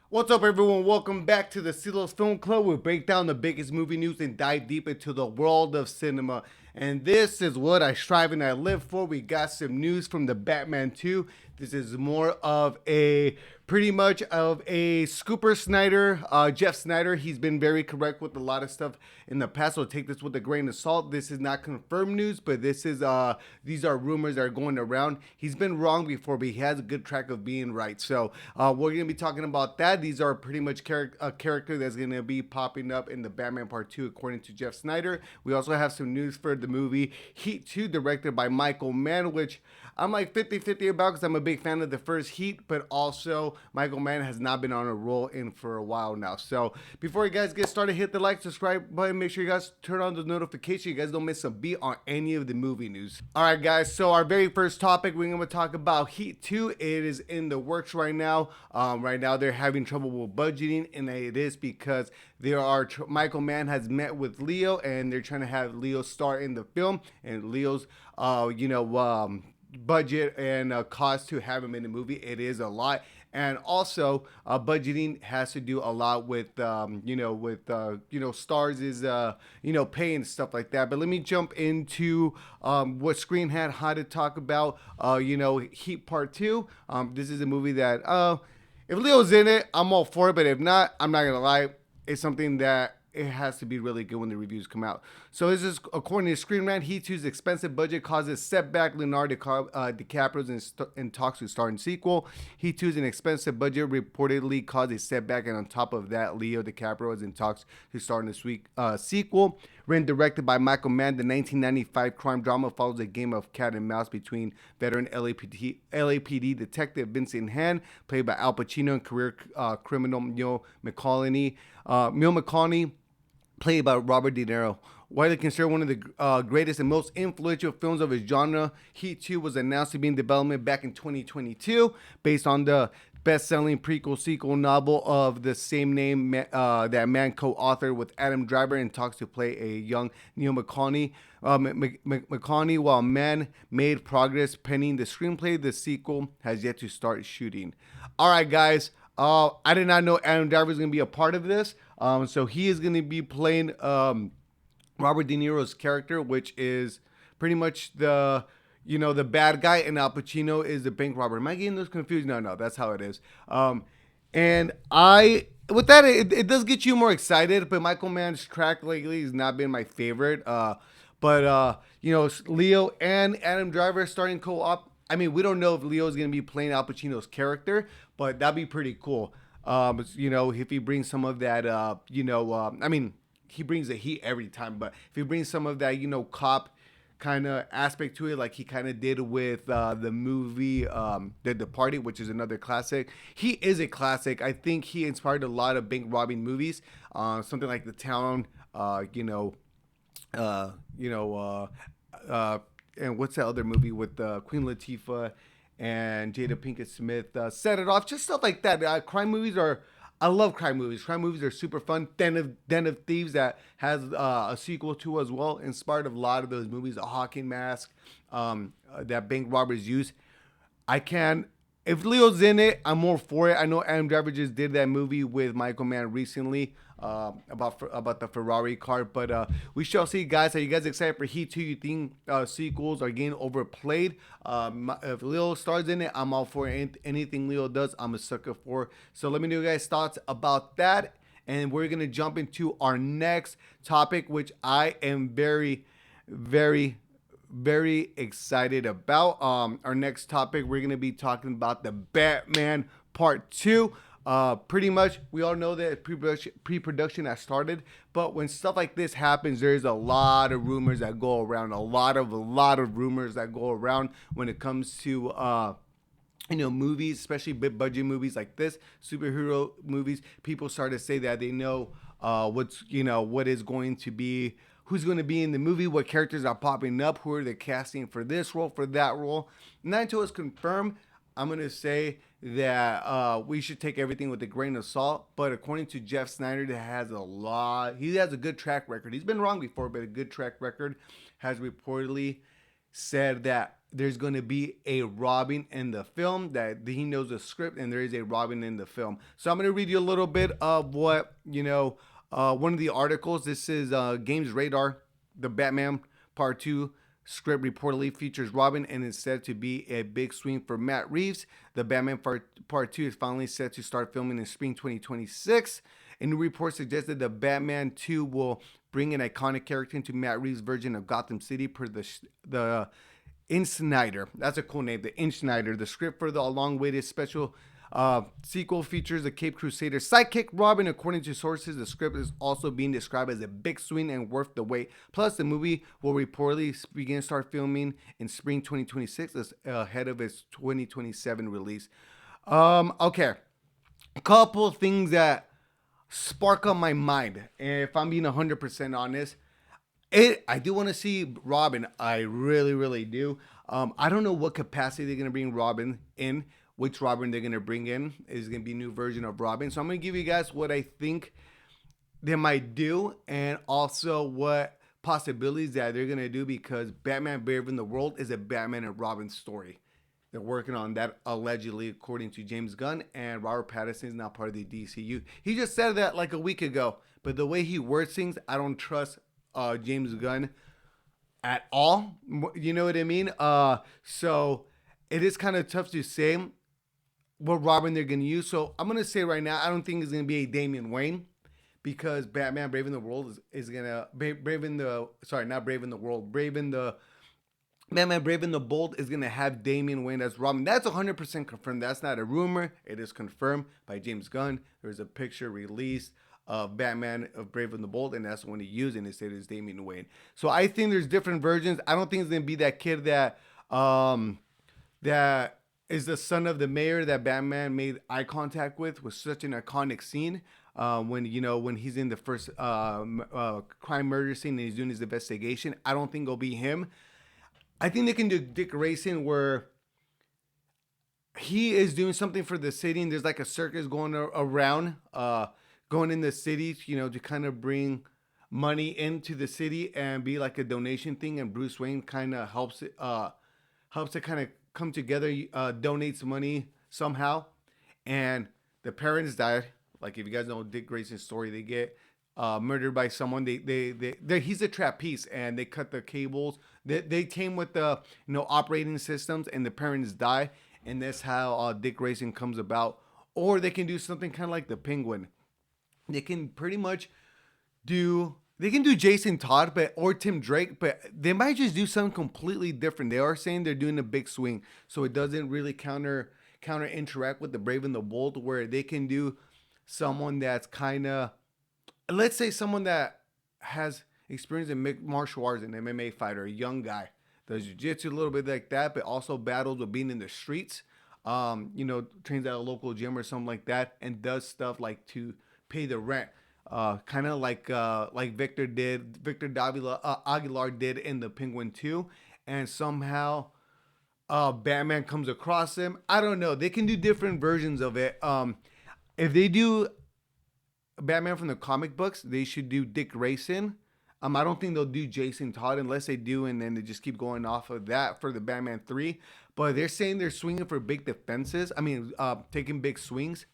What's up, everyone? Welcome back to the Silos Film Club. We break down the biggest movie news and dive deep into the world of cinema. And this is what I strive and I live for. We got some news from the Batman 2. This is more of a pretty much of a Scooper Snyder, Jeff Snyder. He's been very correct with a lot of stuff in the past, so take this with a grain of salt. This is not confirmed news, but these are rumors that are going around. He's been wrong before, but he has a good track of being right. So we're gonna be talking about that. These are pretty much a character that's gonna be popping up in the Batman Part 2, according to Jeff Snyder. We also have some news for the movie Heat 2, directed by Michael Mann, which I'm like 50-50 about because I'm a big fan of the first Heat, but also Michael Mann has not been on a roll in for a while now. So before you guys get started, hit the like, subscribe button, make sure you guys turn on the notification. You guys don't miss a beat on any of the movie news. All right, guys. So our very first topic, we're going to talk about Heat 2. It is in the works right now. Right now, they're having trouble with budgeting, and it is because Michael Mann has met with Leo, and they're trying to have Leo star in the film, and Leo's, budget and cost to have him in the movie. It is a lot, and also budgeting has to do a lot with stars is pay and stuff like that. But let me jump into what Screen had to talk about. Heat Part 2. This is a movie that if Leo's in it, I'm all for it, but if not, I'm not gonna lie, it's something that it has to be really good when the reviews come out. So this is according to Screen Rant. Heat 2's expensive budget causes setback. Leonardo DiCaprio's in talks to star in sequel. Heat 2's an expensive budget reportedly caused a setback, and on top of that, Leo DiCaprio is in talks to star in the sequel. Written and directed by Michael Mann, the 1995 crime drama follows a game of cat and mouse between veteran LAPD detective Vincent Han, played by Al Pacino, and career criminal Neil McCauley, played by Robert De Niro. Widely considered one of the greatest and most influential films of his genre, Heat 2 was announced to be in development back in 2022, based on the best-selling prequel-sequel novel of the same name that Mann co-authored with Adam Driver, and talks to play a young Neil McCauley. While Mann made progress penning the screenplay, the sequel has yet to start shooting. All right, guys. I did not know Adam Driver was going to be a part of this. So he is going to be playing Robert De Niro's character, which is pretty much the bad guy, and Al Pacino is the bank robber. Am I getting those confused? No, that's how it is. And with that, it does get you more excited, but Michael Mann's track lately has not been my favorite. Leo and Adam Driver starting co-op. I mean, we don't know if Leo's going to be playing Al Pacino's character, but that'd be pretty cool. If he brings some of that, he brings the heat every time, but if he brings some of that, cop kind of aspect to it, like he kind of did with the movie The Departed, which is another classic. He is a classic. I think he inspired a lot of bank robbing movies, something like The Town, and what's that other movie with Queen Latifah and Jada Pinkett Smith? Set It Off, just stuff like that. Crime movies are. I love crime movies. Crime movies are super fun. Den of Thieves, that has a sequel to as well, inspired a lot of those movies. A Hawking Mask, that bank robbers use. I can. If Leo's in it, I'm more for it. I know Adam Driver just did that movie with Michael Mann recently about the Ferrari car, but we shall see, guys. Are you guys excited for Heat 2? You think sequels are getting overplayed? If Leo stars in it, I'm all for it. Anything Leo does, I'm a sucker for. So let me know your guys' thoughts about that, and we're gonna jump into our next topic, which I am very, very very excited about. Our next topic, we're going to be talking about the Batman Part 2. Pretty much, we all know that pre-production has started, but when stuff like this happens, there's a lot of rumors that go around, a lot of rumors that go around when it comes to movies, especially big budget movies like this, superhero movies. People start to say that they know what is going to be, who's going to be in the movie, what characters are popping up, who are they casting for this role, for that role. Not until it's confirmed, I'm going to say that we should take everything with a grain of salt. But according to Jeff Snyder, he has a good track record. He's been wrong before, but a good track record, has reportedly said that there's going to be a Robin in the film, that he knows the script and there is a Robin in the film. So I'm going to read you a little bit of what, one of the articles. This is Games Radar. The Batman Part 2 script reportedly features Robin and is said to be a big swing for Matt Reeves. The Batman Part 2 is finally set to start filming in spring 2026. A new report suggests that the Batman 2 will bring an iconic character into Matt Reeves' version of Gotham City per the Snyder. That's a cool name, the Snyder. The script for the long-awaited special sequel features the Cape Crusader sidekick Robin. According to sources, the script is also being described as a big swing and worth the wait. Plus, the movie will reportedly start filming in spring 2026 ahead of its 2027 release. Okay, a couple things that spark on my mind. And if I'm being 100% honest, I do want to see Robin. I really, really do. I don't know what capacity they're gonna bring Robin in. Which Robin they're gonna bring in is gonna be a new version of Robin. So I'm gonna give you guys what I think they might do, and also what possibilities that they're gonna do, because Batman Brave in the World is a Batman and Robin story. They're working on that allegedly, according to James Gunn, and Robert Pattinson is now part of the DCU. He just said that like a week ago, but the way he words things, I don't trust James Gunn at all. You know what I mean? So it is kind of tough to say what Robin they're gonna use. So I'm gonna say right now, I don't think it's gonna be a Damian Wayne, because Batman Brave in the World is gonna Brave in the sorry, not Brave in the World, Brave in the Batman Brave and the Bold is gonna have Damian Wayne as Robin. That's 100% confirmed. That's not a rumor. It is confirmed by James Gunn. There's a picture released of Batman of Brave and the Bold, and that's the one he used, and it said it's Damian Wayne. So I think there's different versions. I don't think it's gonna be that kid that is the son of the mayor that Batman made eye contact with such an iconic scene. When he's in the first crime murder scene and he's doing his investigation. I don't think it'll be him. I think they can do Dick Grayson, where he is doing something for the city, and there's like a circus going around, going in the city, to kind of bring money into the city and be like a donation thing. And Bruce Wayne kind of helps it kind of come together, donates money somehow, and the parents died. Like, if you guys know Dick Grayson's story, they get murdered by someone. He's a trapeze, and they cut the cables. They came with the operating systems, and the parents die, and that's how Dick Grayson comes about. Or they can do something kind of like the Penguin. They can pretty much do. They can do Jason Todd, or Tim Drake, but they might just do something completely different. They are saying they're doing a big swing, so it doesn't really counter interact with the Brave and the Bold, where they can do someone that's kind of, let's say, someone that has experience in martial arts, an MMA fighter, a young guy, does jiu-jitsu a little bit like that, but also battles with being in the streets, trains at a local gym or something like that, and does stuff like to pay the rent. Kind of like Victor Aguilar did in the Penguin 2, and somehow Batman comes across him. I don't know. They can do different versions of it. If they do Batman from the comic books, they should do Dick Grayson. I don't think they'll do Jason Todd unless they do, and then they just keep going off of that for the Batman 3. But they're saying they're swinging for big defenses. Taking big swings.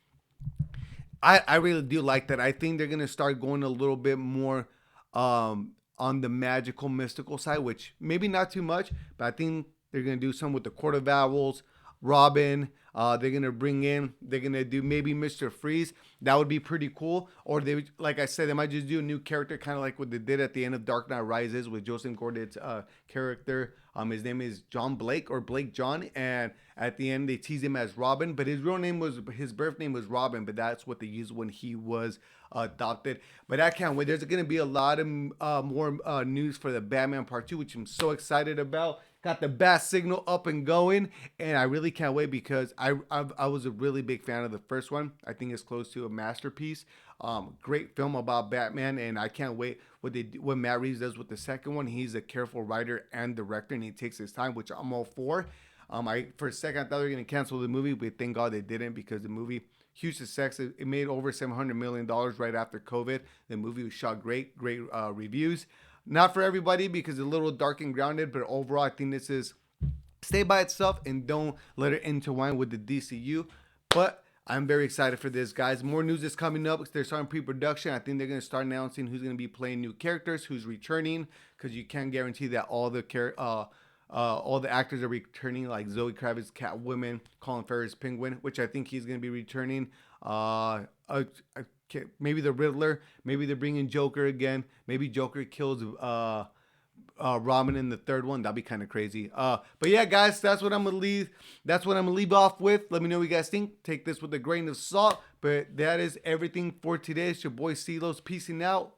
I really do like that. I think they're going to start going a little bit more on the magical, mystical side, which maybe not too much, but I think they're going to do some with the Court of Owls, Robin. They're going to do maybe Mr. Freeze. That would be pretty cool. Or they, like I said, they might just do a new character, kind of like what they did at the end of Dark Knight Rises with Joseph Gordon's character. His name is John Blake, or Blake John, and at the end they tease him as Robin, but his birth name was Robin, but that's what they used when he was adopted. But I can't wait. There's going to be a lot of more news for the Batman Part 2, which I'm so excited about. Got the bat signal up and going, and I really can't wait, because I was a really big fan of the first one. I think it's close to a masterpiece. Great film about Batman, and I can't wait what Matt Reeves does with the second one. He's a careful writer and director, and he takes his time, which I'm all for. For a second I thought they were gonna cancel the movie, but thank God they didn't, because the movie, huge success. It made over $700 million right after COVID. The movie was shot great reviews. Not for everybody, because it's a little dark and grounded, but overall I think this is stay by itself and don't let it intertwine with the DCU. But I'm very excited for this, guys. More news is coming up. They're starting pre-production. I think they're going to start announcing who's going to be playing new characters, who's returning, because you can't guarantee that all the actors are returning, like Zoe Kravitz, Catwoman, Colin Farrell's Penguin, which I think he's going to be returning. Maybe the Riddler. Maybe they're bringing Joker again. Maybe Joker kills Robin in the third one. That'd be kind of crazy. But yeah, guys, that's what I'm gonna leave. That's what I'm gonna leave off with. Let me know what you guys think. Take this with a grain of salt. But that is everything for today. It's your boy CeeLo's peacing out.